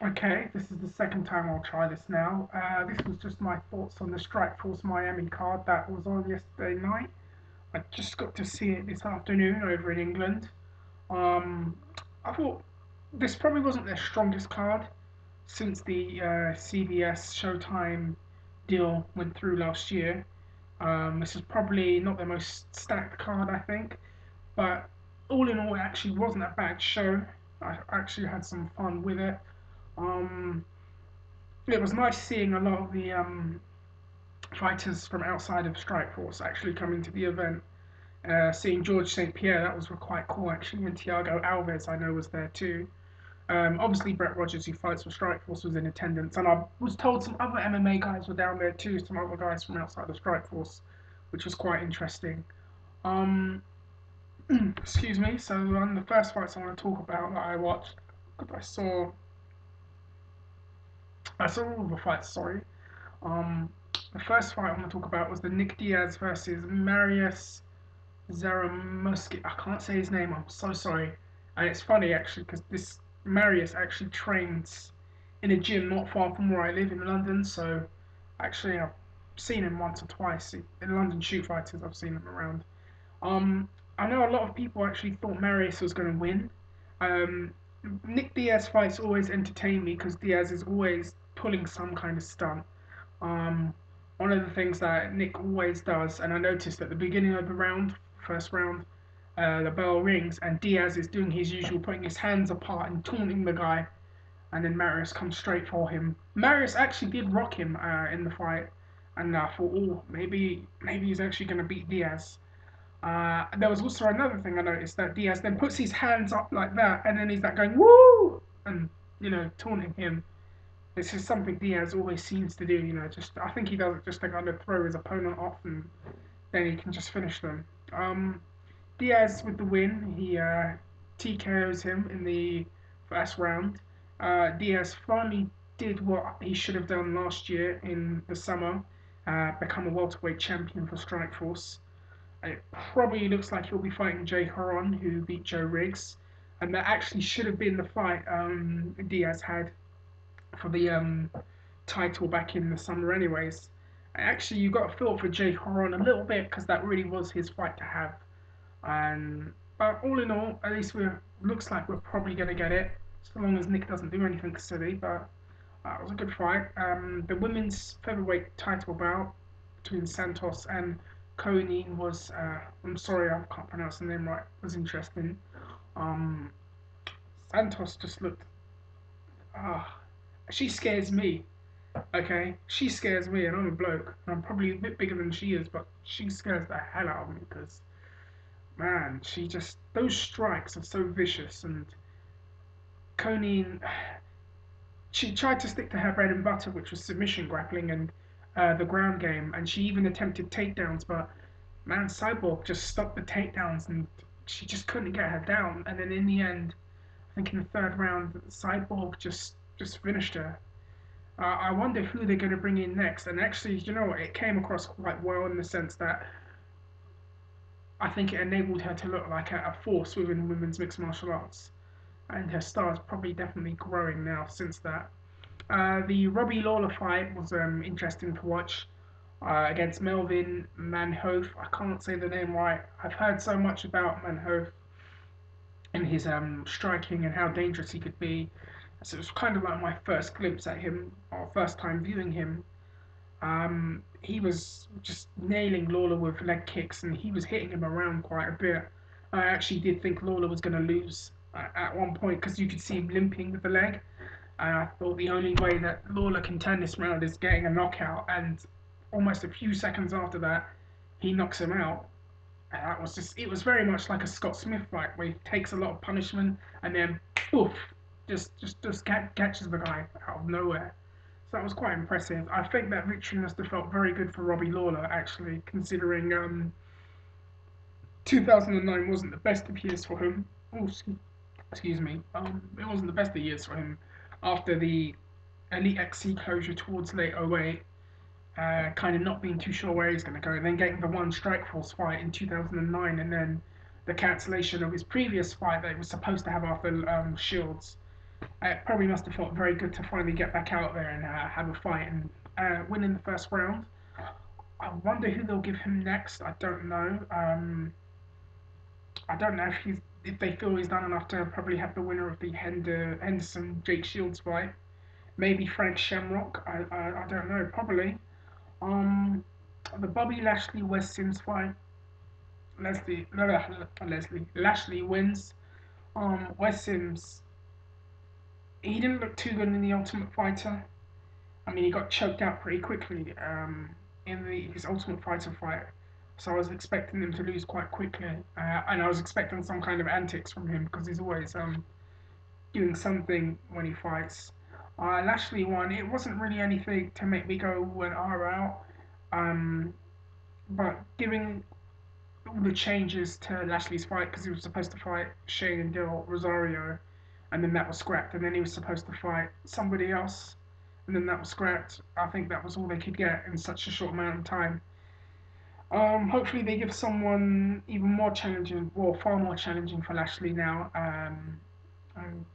Okay, this is the second time I'll try this now. This was just my thoughts on the Strikeforce Miami card that was on yesterday night. I just got to see it this afternoon over in England. Um, I thought this probably wasn't their strongest card since the CBS Showtime deal went through last year. This is probably not the most stacked card, I think, but all in all, it actually wasn't a bad show. I actually had some fun with it. Um, it was nice seeing a lot of the fighters from outside of Strikeforce actually coming to the event. Seeing George St. Pierre, that was quite cool actually, and Thiago Alves, I know, was there too. Obviously, Brett Rogers, who fights for Strikeforce, was in attendance, and I was told some other MMA guys were down there too, some other guys from outside of Strikeforce, which was quite interesting. Um, excuse me. So, the first fights I want to talk about that I watched, I saw, all of the fights. Sorry. Um, the first fight I want to talk about was the Nick Diaz versus Marius Zaramuski. I can't say his name. I'm so sorry. And it's funny actually because this Marius actually trains in a gym not far from where I live in London. So actually, I've seen him once or twice in London shoot fighters. I've seen him around. Um, I know a lot of people actually thought Marius was going to win. Um, Nick Diaz fights always entertain me because Diaz is always pulling some kind of stunt. Um, one of the things that Nick always does, and I noticed at the beginning of the round, first round, the bell rings and Diaz is doing his usual, putting his hands apart and taunting the guy, and then Marius comes straight for him. Marius actually did rock him in the fight, and I thought, oh, maybe he's actually going to beat Diaz. There was also another thing I noticed that Diaz then puts his hands up like that, and then he's like going woo, and taunting him. This is something Diaz always seems to do. Just I think he does it just to kind of throw his opponent off, and then he can just finish them. Diaz with the win. He TKOs him in the first round. Diaz finally did what he should have done last year in the summer, become a welterweight champion for Strikeforce. It probably looks like he'll be fighting Jay Horon, who beat Joe Riggs, and that actually should have been the fight Diaz had for the title back in the summer, anyways. Actually, you got to feel for Jay Horon a little bit because that really was his fight to have. And but all in all, at least we looks like we're probably going to get it, so long as Nick doesn't do anything silly. But it was a good fight. The women's featherweight title bout between Santos and Coney was, I'm sorry, I can't pronounce the name right, was interesting. Um, Santos just looked, ah, she scares me. Okay, she scares me, and I'm a bloke, and I'm probably a bit bigger than she is, but she scares the hell out of me because, man, she just those strikes are so vicious. And Coney, she tried to stick to her bread and butter, which was submission grappling and the ground game, and she even attempted takedowns, but man, Cyborg just stopped the takedowns, and she just couldn't get her down. And then in the end, I think in the third round, Cyborg just finished her. I wonder who they're going to bring in next. And actually, you know what? It came across quite well in the sense that I think it enabled her to look like a force within women's mixed martial arts. And her star is probably definitely growing now since that. The Robbie Lawler fight was interesting to watch against Melvin Manhoef. I can't say the name right. I've heard so much about Manhoef and his striking and how dangerous he could be. So it was kind of like my first glimpse at him, or first time viewing him. He was just nailing Lawler with leg kicks, and he was hitting him around quite a bit. I actually did think Lawler was going to lose at one point because you could see him limping with the leg. And I thought the only way that Lawler can turn this round is getting a knockout. And almost a few seconds after that, he knocks him out. And that was it was very much like a Scott Smith fight where he takes a lot of punishment and then poof, just catches the guy out of nowhere. So that was quite impressive. I think that victory must have felt very good for Robbie Lawler, actually, considering 2009 wasn't the best of years for him. Oh, excuse me. It wasn't the best of years for him after the Elite XC closure towards late '08. Kind of not being too sure where he's going to go, and then getting the one Strikeforce fight in 2009, and then the cancellation of his previous fight that he was supposed to have after Shields. It probably must have felt very good to finally get back out there and have a fight and win in the first round. I wonder who they'll give him next. I don't know. I don't know if they feel he's done enough to probably have the winner of the Henderson Jake Shields fight. Maybe Frank Shamrock. I don't know. Probably. Um, the Bobby Lashley West Sims fight. Leslie no, Leslie Lashley wins. West Sims, he didn't look too good in the Ultimate Fighter. I mean, he got choked out pretty quickly in his Ultimate Fighter fight. So I was expecting him to lose quite quickly, and I was expecting some kind of antics from him because he's always doing something when he fights. Lashley won. It wasn't really anything to make me go "When are out," um, but giving all the changes to Lashley's fight because he was supposed to fight Shane Del Rosario, and then that was scrapped, and then he was supposed to fight somebody else, and then that was scrapped. I think that was all they could get in such a short amount of time. Hopefully they give someone even more challenging, well, far more challenging for Lashley now, and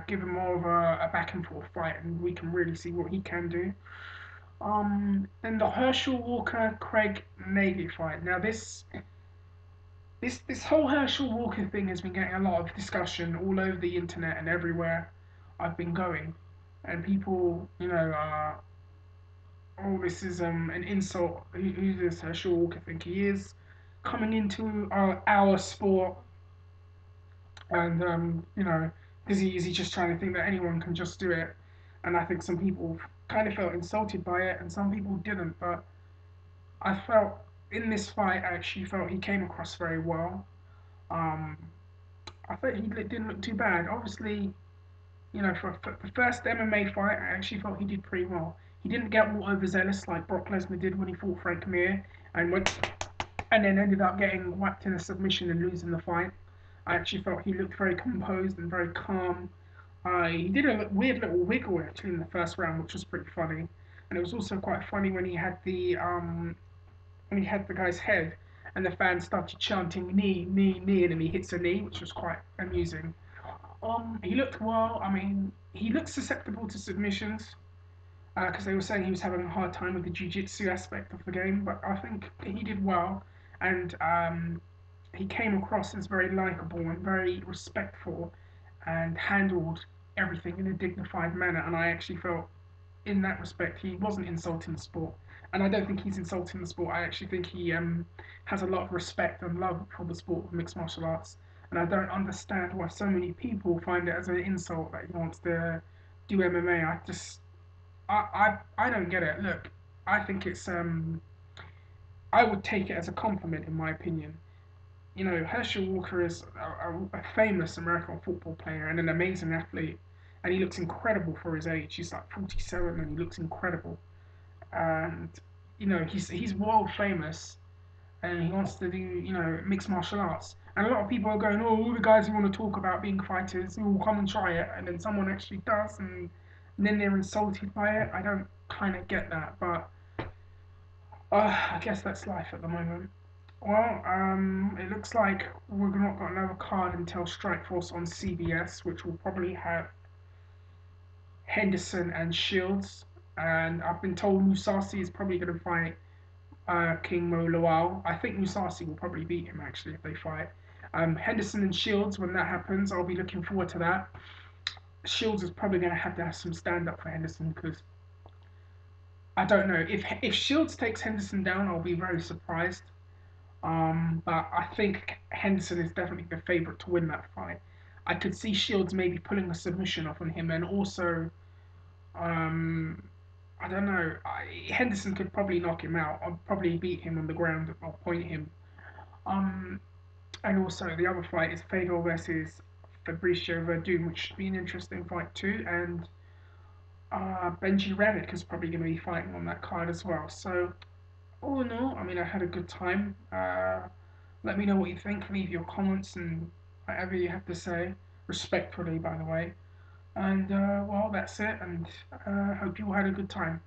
give him more of a back and forth fight, and we can really see what he can do. Then the Herschel Walker Craig Navy fight. Now this whole Herschel Walker thing has been getting a lot of discussion all over the internet and everywhere I've been going, and people, oh, this is an insult. Who does Herschel Walker think he is? Coming into our sport, and is he just trying to think that anyone can just do it? And I think some people kind of felt insulted by it, and some people didn't. But I felt in this fight, I actually felt he came across very well. Um, I thought he didn't look too bad. Obviously, for the first MMA fight, I actually felt he did pretty well. He didn't get all overzealous like Brock Lesnar did when he fought Frank Mir and then ended up getting whacked in a submission and losing the fight. I actually felt he looked very composed and very calm. He did a weird little wiggle actually in the first round, which was pretty funny. And it was also quite funny when he had the guy's head and the fans started chanting knee, knee, knee, and then he hits a knee, which was quite amusing. He looked well. I mean, he looked susceptible to submissions because they were saying he was having a hard time with the jiu-jitsu aspect of the game. But I think he did well, and he came across as very likable and very respectful, and handled everything in a dignified manner. And I actually felt, in that respect, he wasn't insulting the sport. And I don't think he's insulting the sport. I actually think he has a lot of respect and love for the sport of mixed martial arts. And I don't understand why so many people find it as an insult that he wants to do MMA. I don't get it. Look, I think it's I would take it as a compliment in my opinion. Herschel Walker is a famous American football player and an amazing athlete, and he looks incredible for his age. He's like 47 and he looks incredible. And he's world famous, and he wants to do mixed martial arts. And a lot of people are going, oh, all the guys who want to talk about being fighters, who will come and try it, and then someone actually does, and then they're insulted by it. I don't kind of get that, but I guess that's life at the moment. Well, it looks like we're not got another card until Strikeforce on CBS, which will probably have Henderson and Shields. And I've been told Musasi is probably going to fight King Mo Lawal. I think Musasi will probably beat him actually if they fight. Henderson and Shields, when that happens, I'll be looking forward to that. Shields is probably going to have some stand up for Henderson because I don't know if Shields takes Henderson down, I'll be very surprised. But I think Henderson is definitely the favourite to win that fight. I could see Shields maybe pulling a submission off on him, and also, um, I don't know. Henderson could probably knock him out. I'll probably beat him on the ground or point him. Um, and also the other fight is Fedor versus Fabricio Verdun, which should be an interesting fight too. And Benji Renick is probably going to be fighting on that card as well. So all in all, I mean, I had a good time. Let me know what you think. Leave your comments and whatever you have to say, respectfully, by the way. And well, that's it. And hope you all had a good time.